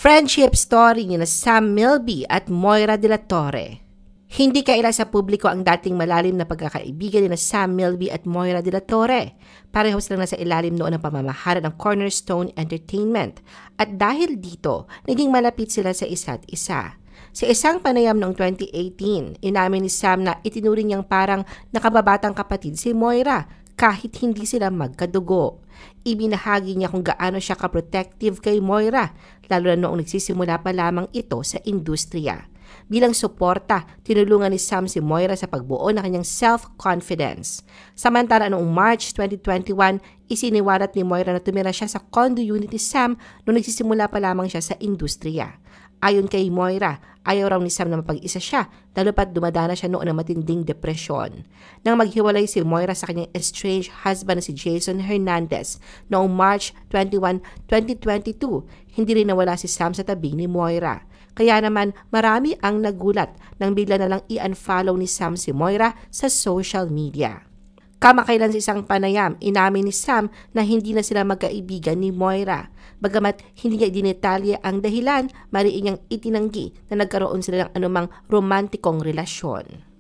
Friendship story ni na Sam Milby at Moira de la Torre. Hindi kaila sa publiko ang dating malalim na pagkakaibigan ni na Sam Milby at Moira de la Torre. Pareho silang nasa ilalim noon ng pamamahala ng Cornerstone Entertainment. At dahil dito, naging malapit sila sa isa't isa. Sa isang panayam noong 2018, inamin ni Sam na itinuring niyang parang nakababatang kapatid si Moira kahit hindi sila magkadugo. Ibinahagi niya kung gaano siya ka-protective kay Moira, lalo na noong nagsisimula pa lamang ito sa industriya. Bilang suporta, tinulungan ni Sam si Moira sa pagbuo ng kanyang self-confidence. Samantala noong March 2021, isiniwalat ni Moira na tumira siya sa condo unit ni Sam noong nagsisimula pa lamang siya sa industriya. Ayon kay Moira, ayaw raw ni Sam na mapag-isa siya, lalo pat dumadana siya noon ng matinding depresyon. Nang maghiwalay si Moira sa kanyang estranged husband na si Jason Hernandez noong March 21, 2022, hindi rin nawala si Sam sa tabi ni Moira. Kaya naman marami ang nagulat nang bigla na lang i-unfollow ni Sam si Moira sa social media. Kamakailan sa isang panayam, inamin ni Sam na hindi na sila magkaibigan ni Moira. Bagamat hindi niya dinetalye ang dahilan, mariin niyang itinanggi na nagkaroon sila ng anumang romantikong relasyon.